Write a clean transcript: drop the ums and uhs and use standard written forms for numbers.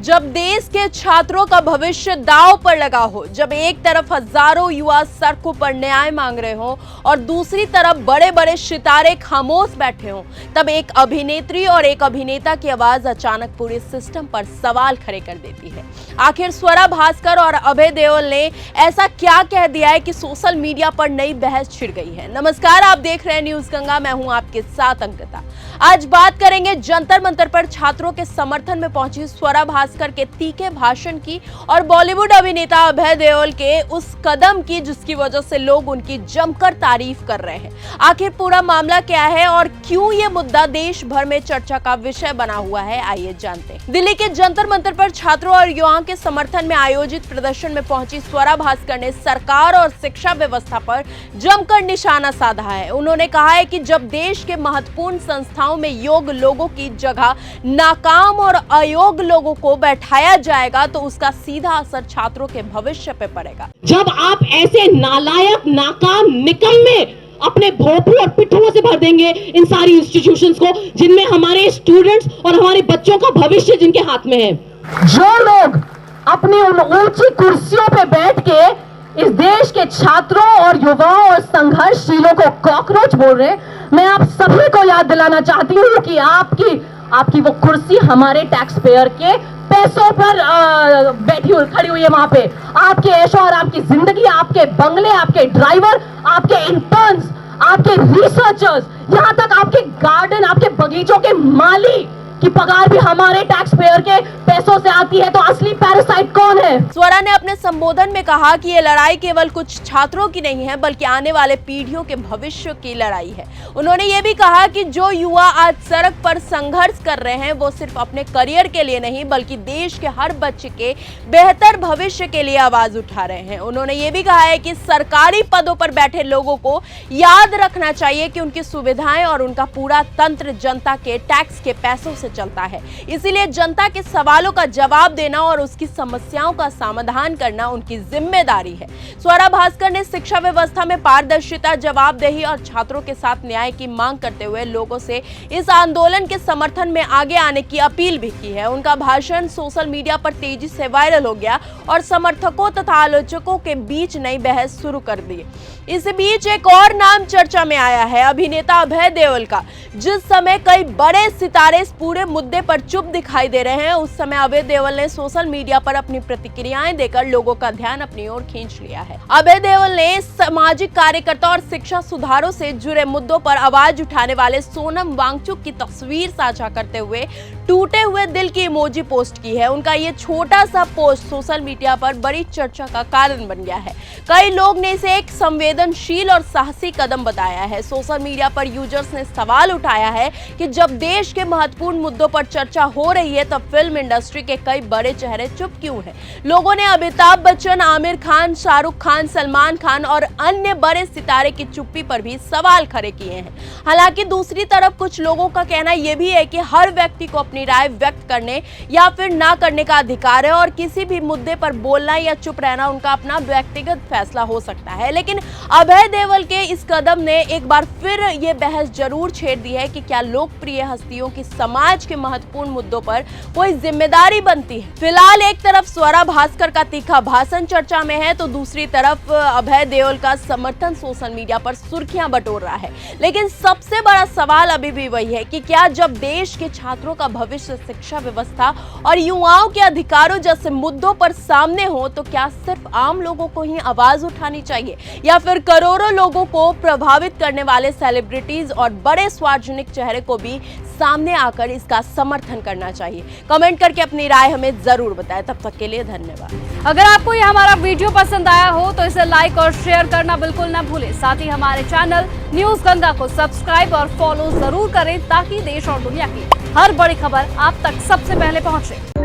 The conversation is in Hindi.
जब देश के छात्रों का भविष्य दांव पर लगा हो, जब एक तरफ हजारों युवा सड़कों पर न्याय मांग रहे हो और दूसरी तरफ बड़े बड़े सितारे खामोश बैठे हो, तब एक अभिनेत्री और एक अभिनेता की आवाज अचानक पूरे सिस्टम पर सवाल खड़े कर देती है। आखिर स्वरा भास्कर और अभय देओल ने ऐसा क्या कह दिया है कि सोशल मीडिया पर नई बहस छिड़ गई है। नमस्कार, आप देख रहे हैं न्यूज गंगा, मैं हूं आपके साथ अंकिता। आज बात करेंगे जंतर मंतर पर छात्रों के समर्थन में पहुंची स्वरा भास्कर के तीखे भाषण की और बॉलीवुड अभिनेता अभय देओल के उस कदम की जिसकी वजह से लोग उनकी जमकर तारीफ कर रहे हैं। आखिर पूरा मामला क्या है और क्यों ये मुद्दा देश भर में चर्चा का विषय बना हुआ है, आइए जानते हैं। दिल्ली के जंतर मंतर पर छात्रों और युवाओं के समर्थन में आयोजित प्रदर्शन में पहुंची स्वरा भास्कर ने सरकार और शिक्षा व्यवस्था पर जमकर निशाना साधा है। उन्होंने कहा है कि जब देश के महत्वपूर्ण संस्थाओं में योग्य लोगों की जगह नाकाम और अयोग्य लोगों को बैठाया जाएगा तो उसका सीधा असर छात्रों के भविष्य पे पड़ेगा। जब आप ऐसे नालायक, नाकाम, निकम्मे अपने भोंपू और पिट्ठुओं से भर देंगे इन सारी इंस्टीट्यूशंस को जिनमें हमारे स्टूडेंट्स और हमारे बच्चों का भविष्य जिनके हाथ में है, जो लोग अपनी उन ऊंची कुर्सियों पे बैठ के इस देश के छात्रों और युवाओं और संघर्षशीलों को कॉकरोच बोल रहे हैं, मैं आप सभी को याद दिलाना चाहती हूँ कि आपकी वो कुर्सी हमारे टैक्स पेयर के पैसों पर खड़ी हुई है। वहां पे आपके ऐशो और आपकी जिंदगी, आपके बंगले, आपके ड्राइवर, आपके इंटर्न्स, आपके रिसर्चर्स, यहाँ तक आपके गार्डन, आपके बगीचों के माली की पगार भी हमारे टैक्स पेयर के पैसों से आती है। तो असली पैरासाइट कौन है? स्वरा ने अपने संबोधन में कहा कि ये लड़ाई केवल कुछ छात्रों की नहीं है बल्कि आने वाले पीढ़ियों के भविष्य की लड़ाई है। उन्होंने ये भी कहा कि जो युवा आज सड़क पर संघर्ष कर रहे हैं वो सिर्फ अपने करियर के लिए नहीं बल्कि देश के हर बच्चे के बेहतर भविष्य के लिए आवाज उठा रहे हैं। उन्होंने ये भी कहा है कि सरकारी पदों पर बैठे लोगों को याद रखना चाहिए कि उनकी सुविधाएं और उनका पूरा तंत्र जनता के टैक्स के पैसों से चलता है, इसीलिए जनता के सवालों का जवाब देना और उसकी समस्याओं का समाधान करना उनकी जिम्मेदारी है। स्वरा भास्कर ने शिक्षा व्यवस्था में पारदर्शिता, जवाबदेही और छात्रों के साथ न्याय की मांग करते हुए लोगों से इस आंदोलन के समर्थन में आगे आने की अपील भी की है। उनका भाषण सोशल मीडिया पर तेजी से वायरल हो गया और समर्थकों तथा आलोचकों के बीच नई बहस शुरू कर दी। इस बीच एक और नाम चर्चा में आया है, अभिनेता अभय देओल का। जिस समय कई बड़े सितारे इस पूरे मुद्दे पर चुप दिखाई दे रहे हैं, उस समय अभय देओल ने सोशल मीडिया पर अपनी प्रतिक्रियाएं देकर लोगों का ध्यान अपनी ओर खींच लिया है। अभय देओल ने सामाजिक कार्यकर्ता और शिक्षा सुधारों से जुड़े मुद्दों पर आवाज उठाने वाले सोनम वांगचुक की तस्वीर साझा करते हुए टूटे हुए दिल की इमोजी पोस्ट की है। उनका ये छोटा सा पोस्ट सोशल मीडिया पर बड़ी चर्चा का कारण बन गया है। कई लोग ने इसे एक संवेदनशील और साहसी कदम बताया है। सोशल मीडिया पर यूजर्स ने सवाल उठाया है कि जब देश के महत्वपूर्ण मुद्दों पर चर्चा हो रही है तब फिल्म इंडस्ट्री के कई बड़े चेहरे चुप क्यों हैं? लोगों ने अमिताभ बच्चन, आमिर खान, शाहरुख खान, सलमान खान और अन्य बड़े सितारे की चुप्पी पर भी सवाल खड़े किए हैं। हालांकि दूसरी तरफ कुछ लोगों का कहना यह भी है कि हर व्यक्ति को अपनी राय व्यक्त करने या फिर ना करने का अधिकार है और किसी भी मुद्दे पर बोलना या चुप रहना उनका अपना व्यक्तिगत फैसला हो सकता है। लेकिन अभय देओल के इस कदम ने एक बार फिर ये बहस जरूर छेड़ दी है कि क्या लोकप्रिय हस्तियों की समाज के महत्वपूर्ण मुद्दों पर कोई जिम्मेदारी बनती है। फिलहाल एक तरफ स्वरा भास्कर का तीखा भाषण चर्चा में है तो दूसरी तरफ अभय देओल का समर्थन सोशल मीडिया पर सुर्खियां बटोर रहा है। लेकिन सबसे बड़ा सवाल अभी भी वही है कि क्या जब देश के छात्रों का भविष्य, शिक्षा व्यवस्था और युवाओं के अधिकारों जैसे मुद्दों पर सामने हो तो क्या सिर्फ आम लोगों को ही आवाज उठानी चाहिए या फिर करोड़ों लोगों को प्रभावित करने वाले सेलिब्रिटीज और बड़े सार्वजनिक चेहरे को भी सामने आकर इसका समर्थन करना चाहिए? कमेंट करके अपनी राय हमें जरूर बताएं। तब तक के लिए धन्यवाद। अगर आपको ये हमारा वीडियो पसंद आया हो तो इसे लाइक और शेयर करना बिल्कुल ना भूलें। साथ ही हमारे चैनल न्यूज गंगा को सब्सक्राइब और फॉलो जरूर करें ताकि देश और दुनिया की हर बड़ी खबर आप तक सबसे पहले पहुंचे।